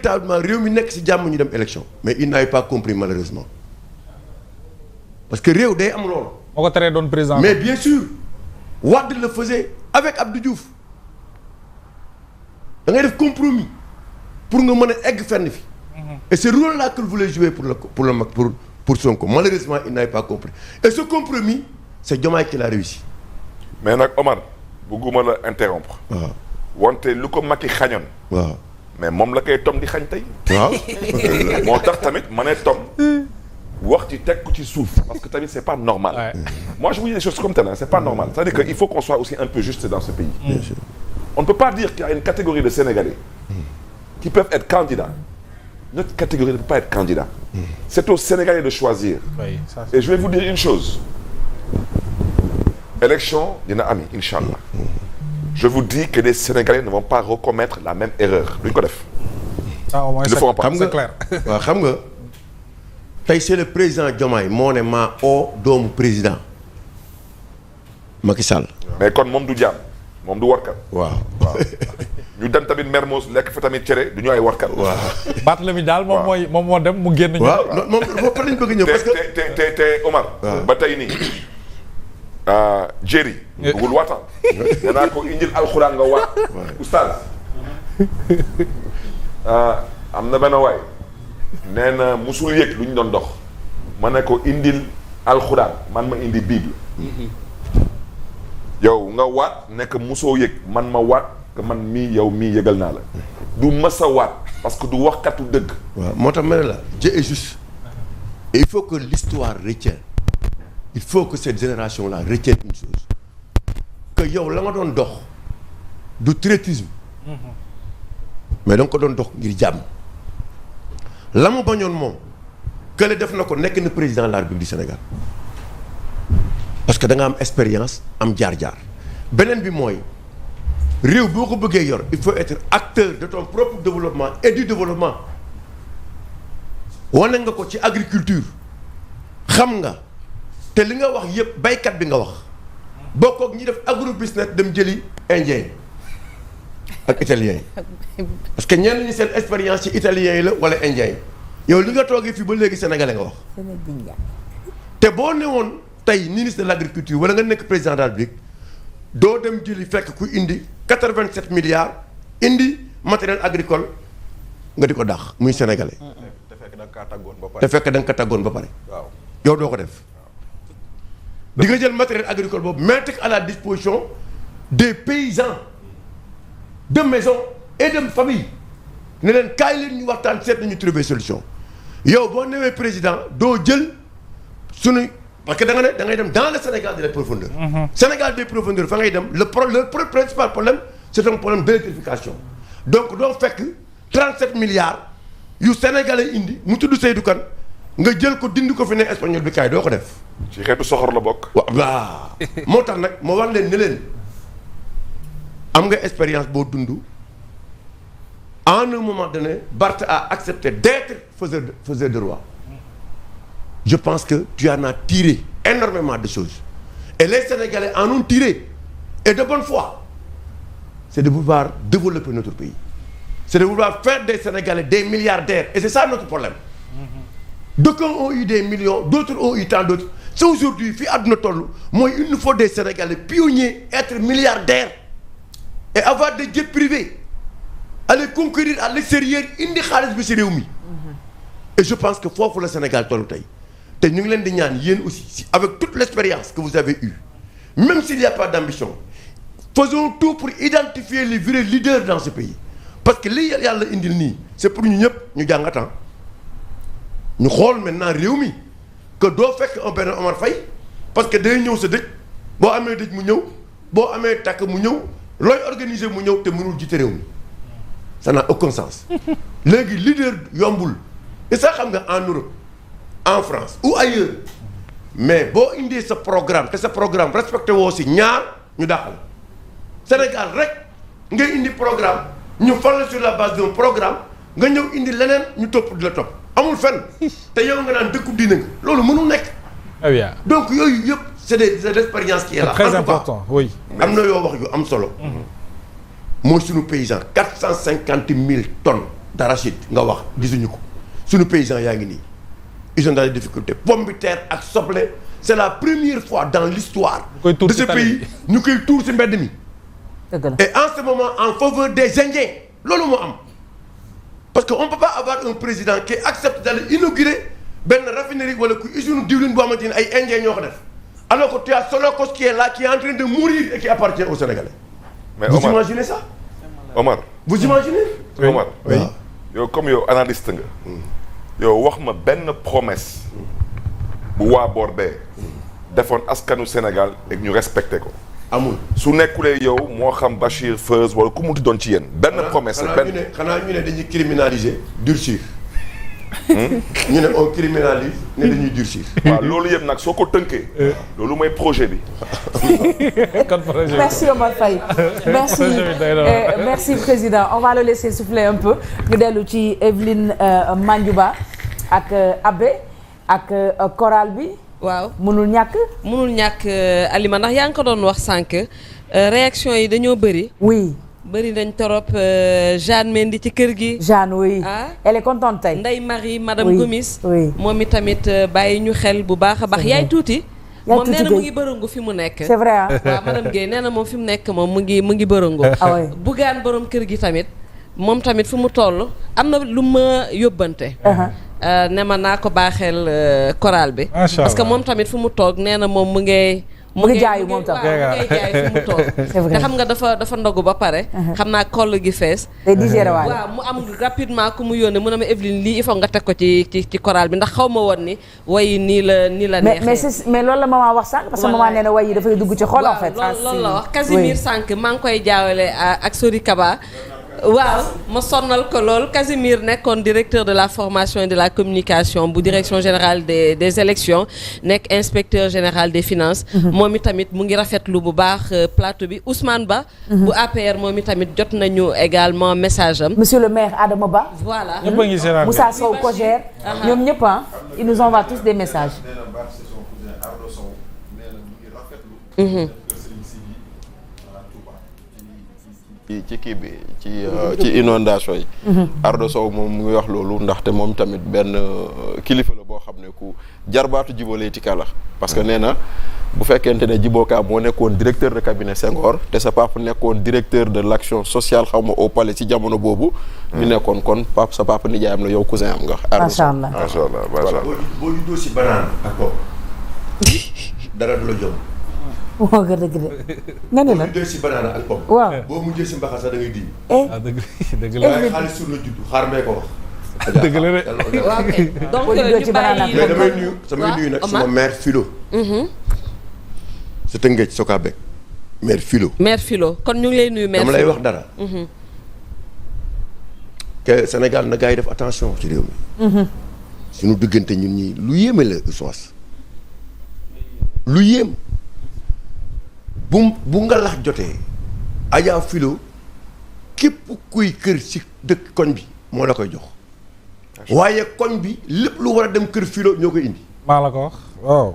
véritablement réew mi nekk ci jàmm ñu dem élection mais il n'avait pas compris malheureusement parce que réew day am loolu. moo ko teree doon président. mais bien sûr Wade le faisait avec Abdou Diouf da ngay def compromis pour nga mën a egg fenn fi. et ce rôle-là qu'il voulait jouer pour Sonko malheureusement il n'avait pas compris et ce compromis c'est Diomaye qui l'a réussi. mais nag Omar bëgguma la interrompre. waaw wante lu ko Macky xañoon. waaw mais moom la koy Tom di xañ tey. waaw. moo tax tamit ma ne Tom. wax ci teg ko ci suuf parce que tamit c'est pas normal. Ouais. Moi je vous dis des choses comme telles, c'est pas normal. C'est-à-dire que il faut qu'on soit aussi un peu juste dans ce pays. Bien sûr. On ne peut pas dire qu'il y a une catégorie de Sénégalais qui peuvent être candidats. Notre catégorie ne peut pas être candidat. C'est aux Sénégalais de choisir. Oui, ça, Et je vais vous dire une chose. Élection dina ami inchallah. Je vous dis que les Sénégalais ne vont pas recommettre la même erreur. duñ ko def. ça au moins Ils le feront pas. xam nga c'est clair. waaw xam nga tey c'est le président Diomaye moo ne maa oo doomu président Macky Sall. mais kon moom du jaam moom du warkat. waaw. waaw ñu dem tamit Mermoz lekk fa tamit cere du ñu ay warkat. waaw. Barthélemy daal moom moo dem mu génn. waaw moom fa lañ bëgg ñëw parce que te Omar. ba tey nii. Jerry. bëggul waataan. danaa ko indil alxuraan nga waat. oustaz. am na benn waay. nee na musul yëg lu ñu doon dox. ma ne ko indil alxuraan man ma indi bible. yow nga waat nekk musoo yëg man ma waat que man mii yow mii yëgal naa la. du masa waat parce que du waxkatu dëgg. waaw moo tax ma ne la Dieu est juste. et il faut que l'histoire retienne. il faut que cette génération-là retienne une chose. que yow la nga doon dox du traitisme. mais da nga ko doon dox ngir jàmm. la mu bañoon moom kële def na ko nekk na président de la République du Sénégal parce que da nga am expérience am jaar-jaar beneen bi mooy réew boo ko bëggee yor il faut être acteur de ton propre développement et du développement wane nga ko ci agriculture xam nga te li nga wax yépp baykat bi nga wax bokk ak ñi def agro business dem jëli indien ak italien yi parce que ñenn ñi seen expérience ci italien yi la wala indien yi yow li nga toogee fii ba léegi sénégalais nga wax te boo newoon tey ministre de l'agriculture wala nga nekk président de la République doo dem jëli fekk ku indi 87 milliards indi matériel agricole nga di ko dàq muy sénégalais te fekk da nga kaa tàggoon ba pare. te fekk da nga ko tàggoon ba pare waaw yow doo ko def di nga jël matériel agricole boobu mettre à la disposition des paysans de maison et de famille ne leen kaay leen ñu waxtaan seet nañu trouver solution yow boo newee président doo jël sunu parce que da nga ne da ngay dem dans le Sénégal de la profondeur. Sénégal des profondeurs fa ngay dem le principal problème c'est un problème d'électrification donc doo fekk 37 milliards yu sénégalais indi mu tudd Seydou Kane nga jël ko dindi ko fi ne espagnol bi kaay doo ko def. ci xeetu soxor la bokk. waaw moo tax nag moo wax leen ne leen am nga expérience boo dund en un moment donné Barth a accepté d'être faiseur de roi je pense que tu en as tiré énormément de choses et les Sénégalais en ont tiré et de bonne foi c'est de vouloir développer notre pays c'est de vouloir faire des Sénégalais des milliardaires et c'est ça notre problème d'aucuns ont eu des millions d'autres ont eu tant d'autres c'est aujourd'hui fii àdduna toll mooy il nous faut des Sénégalais pionniers être milliardaires et avoir des jets privés aller conquérir à l'extérieur indi xaalis bi ci réew mi et je pense que foofu la Sénégal tollu tey te ñu ngi leen di ñaan yéen aussi avec toute l'expérience que vous avez eue même s'il n'y a pas d'ambition faisons tout pour identifier les vrais leaders dans ce pays parce que li yàlla indil nii c'est pour ñu ñëpp ñu jàngatan ñu xool maintenant réew mi que doo fekk un benn Omar Faye parce que day ñëw sa dëj boo amee dëj mu ñëw boo amee takk mu ñëw looy organiser mu ñëw te mënul jiite réew mi ça n'a aucun sens léegi leader yombul et ça xam nga en Europe en France ou ailleurs mais boo indee sa programme te sa programme respecté woo si ñaar ñu dàqal Sénégal rek ngay indi programme ñu fal la sur la base d'un programme nga ñëw indi leneen ñu topp di la topp amul fenn te yow nga naan dëkku diina nga loolu mënul nekk. Ah bien. donc yooyu yëpp c'est des expériences qui est là. Très important oui. am na yoo wax yu am solo. mooy suñu paysan 450 000 tonnes d'arachide nga wax gisuñu ko suñu paysans yaa ngi nii ils sont dans des difficultés pomme de terre ak soble c'est la première fois dans l'histoire de ce pays ñu koy tuur ci mbedd mi et en ce moment en faveur des Indiens loolu moo am parce que on peut pas avoir un président qui accepte d'aller inaugurer benn raffinerie wala ku usine diwlin boo xamante ni ay Indiens ñoo ko def alors que tu as Sonacos qui est là qui est en train de mourir et qui appartient aux Sénégalais. mais vous imaginez ça. Omar vous imaginez. Omar yow comme yow analyste nga. yow wax ma benn promesse. bu waa boor bee. defoon askanu Sénégal et ñu respecté ko. amul su nekkulee yow moo xam Bachir Feuz wala ku munti doon ci yéen. benn promesse la benn xanaa ñu ne dañuy criminaliser durcir. ñu ne on criminalise ne dañuy durcir. waaw loolu yëpp nag soo ko tënkee. loolu mooy projet bi. merci Omar Faye. merci merci président on va le laisser souffler un peu ñu dellu ci Evelyne Mandiouba ak Abbé ak chorale bi. waaw mënul ñàkk Alima ndax yaa ngi ko doon wax sànq réaction yi dañoo bëri. oui. bëri nañ torop Jeanne Mendy ci kër gi. Jeanne oui. elle est contente tey. Ndeye Marie madame Gomis. oui moom itamit bàyyi ñu xel bu baax a baax. yaay tuuti. moom nee na mu ngi bërëngu fi mu nekk. c'est vrai ah. waaw madame Guèye nee na moom fi mu nekk moom mu ngi bërëngu. ah oui Bougane borom kër gi tamit moom tamit fu mu toll am na lu ma yóbbante. ne ma naa ko baaxeel chorale bi. parce que moom tamit fu mu toog nee na moom mu ngi jaayu moom tam mu ngi jaay fu mu toog. c'est vrai te xam nga dafa ndogu ba pare. xam naa koll gi fees. te digéré waale waaw mu am rapidement ku mu yónnee mu ne ma Evelyne lii il faut nga teg ko ci chorale bi ndax xaw ma woon ni way nii la neexee. mais loolu la maman wax sànq parce que maman nee na way yi dafay dugg ci xol en fait. loolu la wax Casimir sànq maa ngi koy jaawale ak Sori Kaba. waaw ma sonnal ko lool Casimir nekkoon directeur de la formation et de la communication bu direction générale des élections nekk inspecteur général des finances. moom itamit mu ngi rafetlu bu baax plateau bi Ousmane Ba. bu APR moom itamit jot nañu également message am. monsieur le maire Adama Ba. voilà Moussa Sow Kogère. ñoom ñëpp ils nous envoient tous des messages. ci kii bi ci inondation yi. Ardo Sow moom mu ngi wax loolu ndaxte moom tamit benn kilifa la boo xam ne ku jarbaatu Djibo Leyti Ka la parce que nee na bu fekkente ne Djibo Ka moo nekkoon directeur de cabinet Senghor te sa papa nekkoon directeur de l'action sociale xaw ma au palais ci jamono boobu. ñu nekkoon kon sa papa nijaayam la yow cousin am nga. macha allah macha allah boo juddoo si banaan ak ko dara du la jom. moo gën a dëgg de nga ne la boo juddoo si banaana ak pomme. waaw boo mujjee si mbaxal sax da ngay di. dëgg la waaye xaalis sur la judd xaar mee ko wax. dëgg la de. waaw ok donc ñu bàyyi mais damay nuyu nag sama mère Philo. sa Tëngéej Sokabek mère Philo. mère Philo kon ñu ngi lay nuyu mère dama lay wax dara. que Sénégal na gars yi def attention ci réew mi. suñu diggante ñun ñi lu yéeme la soos lu yéem. bu nga lax jotee Adja Philo képp kuy kër ci dëkk koñ bi moo la koy jox waaye koñ bi lépp lu war a dem kër Philo ñoo koy indi. maa la ko wax waaw.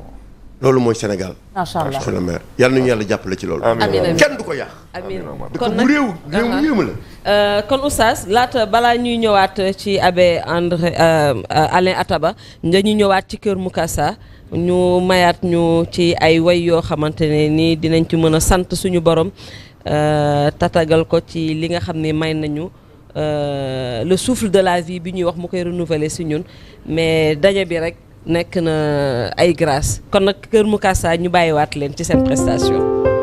loolu mooy Sénégal. macha allah monsieur le maire yàlla nañu yàlla jàppale ci loolu. amiin kenn du ko yàq. amiin kon nag réew mu yéema la. kon oustaz laata balaa ñuy ñëwaat ci abbé André Alain Ataba dañuy ñëwaat ci kër Moukassa. ñu mayaat ñu ci ay way yoo xamante ne nii dinañ ci mën a sant suñu borom tatagal ko ci li nga xam ne may nañu le souffle de la vie bi ñuy wax mu koy renouveler si ñun mais daje bi rek nekk na ay grâce kon nag Kër Moukassa ñu bàyyiwaat leen ci seen prestation.